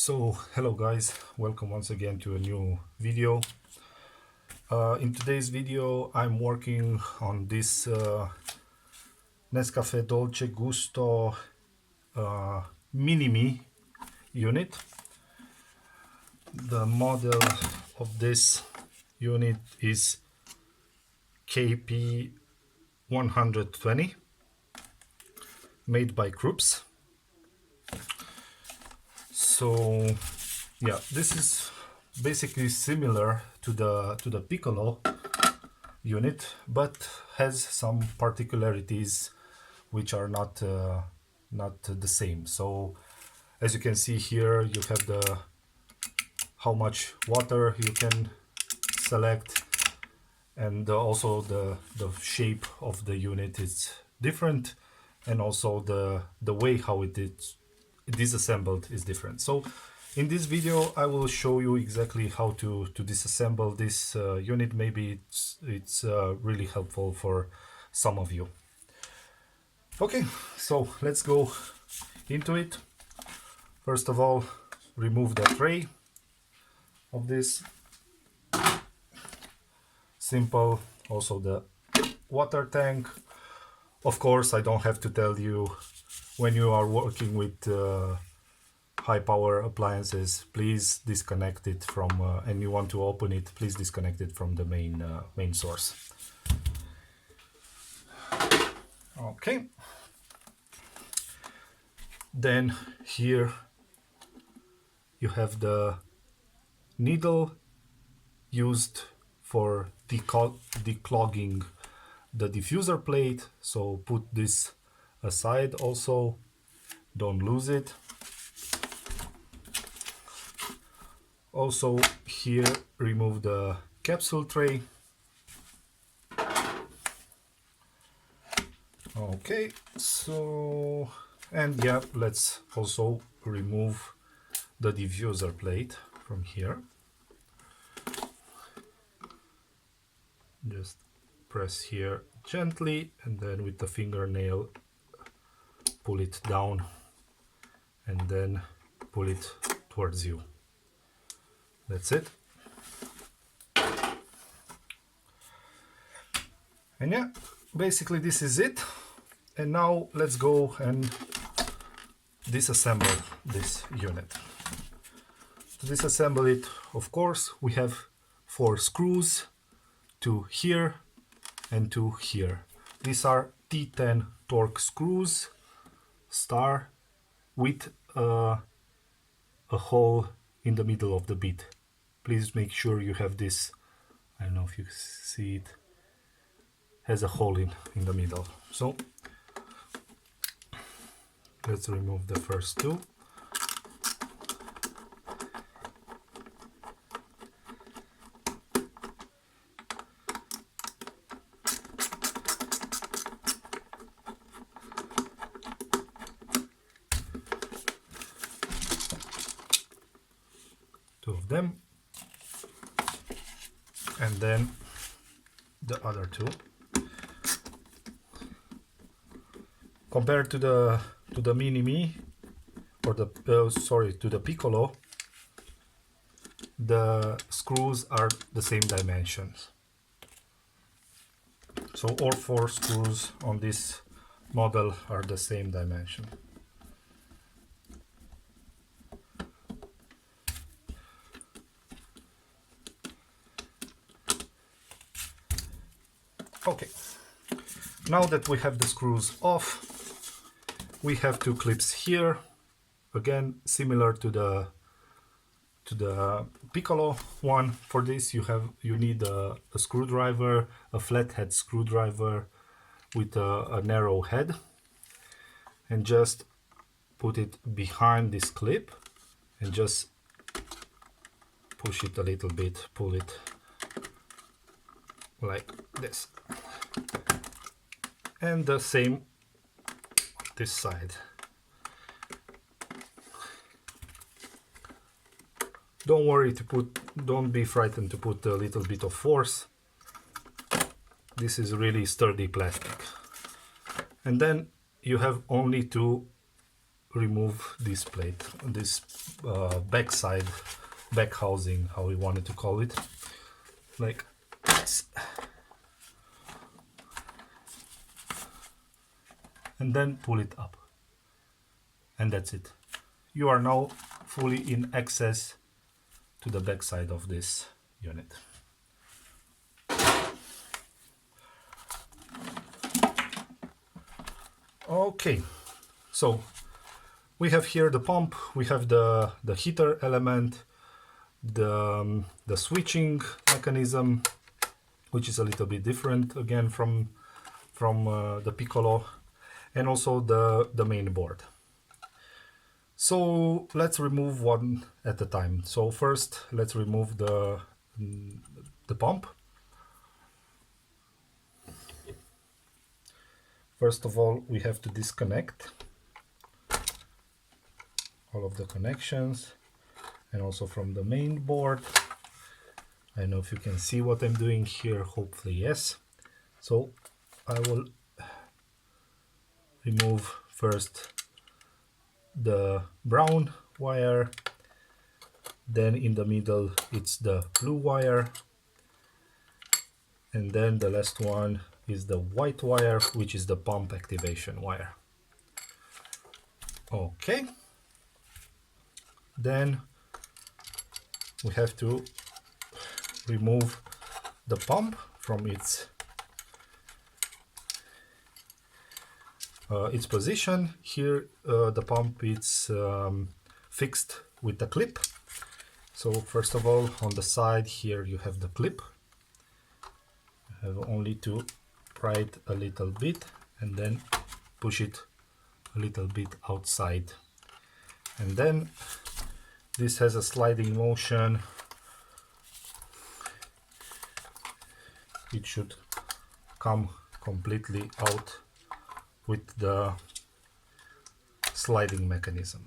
So hello guys, welcome once again to a new video. In today's video I'm working on this NESCAFE DOLCE GUSTO Mini unit. The model of this unit is KP120, made by Krups. So yeah, this is basically similar to the Piccolo unit, but has some particularities which are not the same. So as you can see here, you have the how much water you can select, and also the shape of the unit is different, and also the way how it is disassembled is different. So in this video I will show you exactly how to disassemble this unit. Maybe it's really helpful for some of you. Okay, so let's go into it. First of all, remove the tray of this. Simple. Also the water tank. Of course, I don't have to tell you, when you are working with high power appliances, please disconnect it from, and you want to open it, please disconnect it from the main source. Okay. Then here you have the needle used for declogging the diffuser plate, so put this aside also, don't lose it. Also here, remove the capsule tray. Okay, so, and yeah, let's also remove the diffuser plate from here. Just press here gently, and then with the fingernail pull it down, and then pull it towards you. That's it. And yeah, basically this is it. And now let's go and disassemble this unit. To disassemble it, of course, we have 4 screws, 2 here and 2 here. These are T10 torque screws, star, with a hole in the middle of the bit. Please make sure you have this. I don't know if you see it, has a hole in the middle. So let's remove the first 2. Of them, and then the other 2. Compared to the Mini or the to the Piccolo, the screws are the same dimensions. So all 4 screws on this model are the same dimension. Okay, now that we have the screws off, we have 2 clips here, again similar to the Piccolo one. For this you need a screwdriver, a flathead screwdriver with a narrow head, and just put it behind this clip and just push it a little bit, pull it like this, and the same this side. Don't be frightened to put a little bit of force. This is really sturdy plastic. And then you have only to remove this plate, this back housing, how we wanted to call it, like this. And then pull it up. And that's it. You are now fully in access to the back side of this unit. Okay, so we have here the pump, we have the heater element, the switching mechanism, which is a little bit different again from the Piccolo, and also the main board. So let's remove one at a time. So first let's remove the pump. First of all, we have to disconnect all of the connections, and also from the main board. I don't know if you can see what I'm doing here, hopefully yes. So I will remove first the brown wire, then in the middle it's the blue wire, and then the last one is the white wire, which is the pump activation wire. Okay, then we have to remove the pump from its position. Here the pump is fixed with a clip. So first of all, on the side here you have the clip. You have only to pry it a little bit and then push it a little bit outside, and then this has a sliding motion. It should come completely out with the sliding mechanism.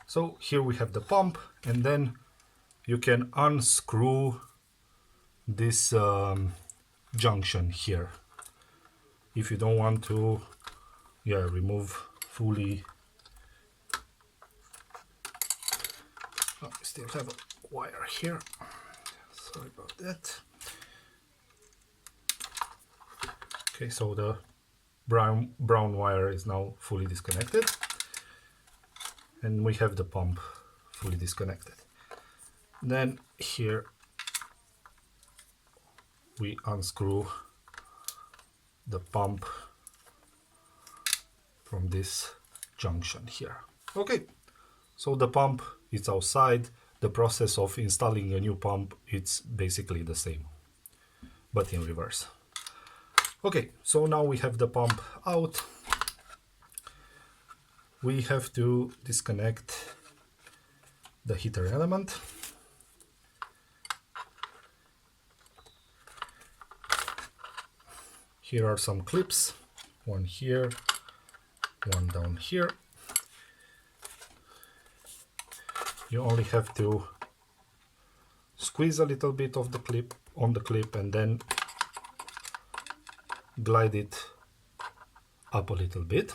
So here we have the pump, and then you can unscrew this junction here if you don't want to remove fully. Oh, I still have a wire here, sorry about that. Okay, so the brown wire is now fully disconnected, and we have the pump fully disconnected. Then here we unscrew the pump from this junction here. Okay, so the pump is outside. The process of installing a new pump, it's basically the same, but in reverse. Okay, so now we have the pump out. We have to disconnect the heater element. Here are some clips, one here, one down here. You only have to squeeze a little bit of the clip on the clip and then glide it up a little bit,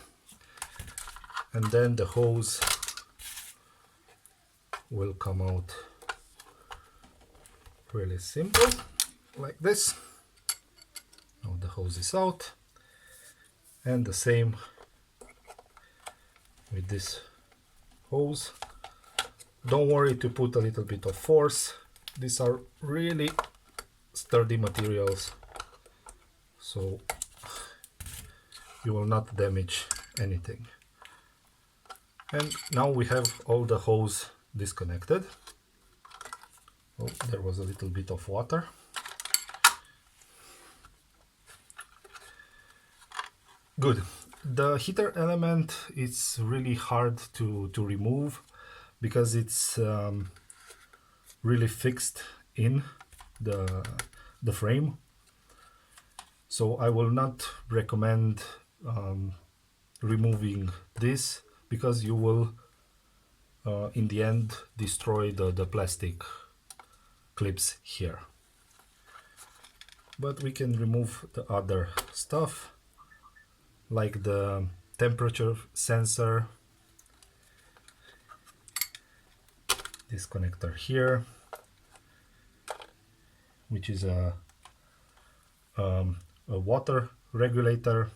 and then the hose will come out really simple like this. Now the hose is out, and the same with this hose. Don't worry to put a little bit of force. These are really sturdy materials, so you will not damage anything. And now we have all the hose disconnected. Oh, there was a little bit of water. Good. The heater element is really hard to remove because it's really fixed in the frame. So I will not recommend removing this, because you will in the end destroy the plastic clips here. But we can remove the other stuff, like the temperature sensor, this connector here, which is a water regulator,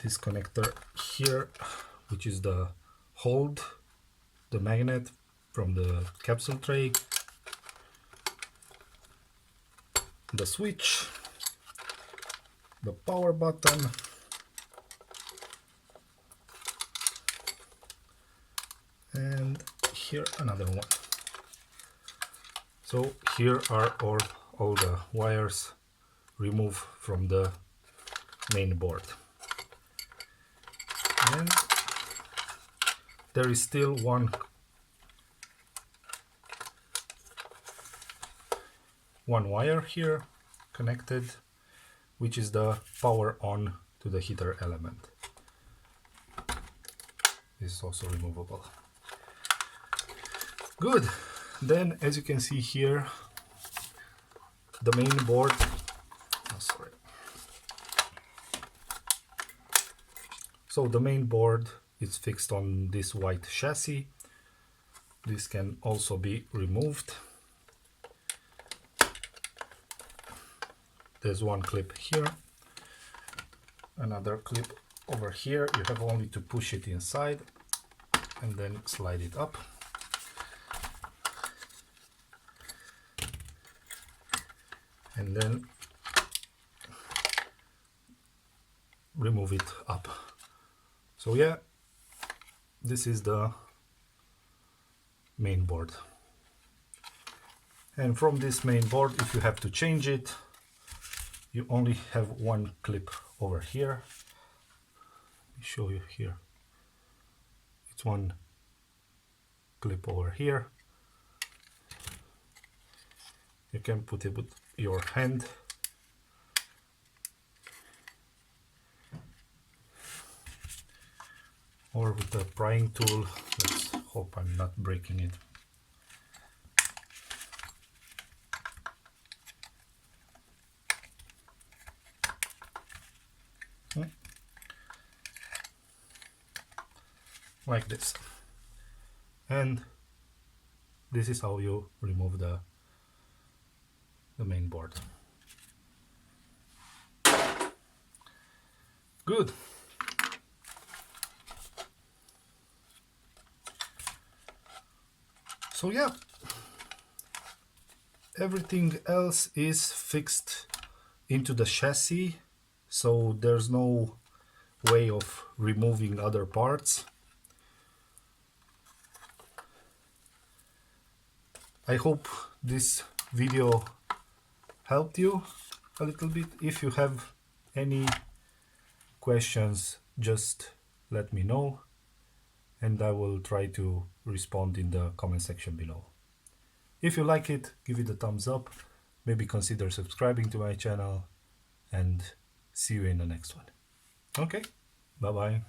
this connector here, which is the hold the magnet from the capsule tray, the switch, the power button, and here another one. So here are all the wires removed from the main board. And there is still one wire here connected, which is the power on to the heater element. This is also removable. Good. Then, as you can see here, the main board, so the main board is fixed on this white chassis. This can also be removed. There's one clip here, another clip over here. You have only to push it inside and then slide it up. And then remove it up. So yeah, this is the main board. And from this main board, if you have to change it, you only have one clip over here. Let me show you here. It's one clip over here. You can put it with your hand. Or with a prying tool. Let's hope I'm not breaking it. Like this. And this is how you remove the main board. Good. So yeah, everything else is fixed into the chassis, so there's no way of removing other parts. I hope this video helped you a little bit. If you have any questions, just let me know and I will try to respond in the comment section below. If you like it, give it a thumbs up, maybe consider subscribing to my channel, and see you in the next one. Okay, bye bye.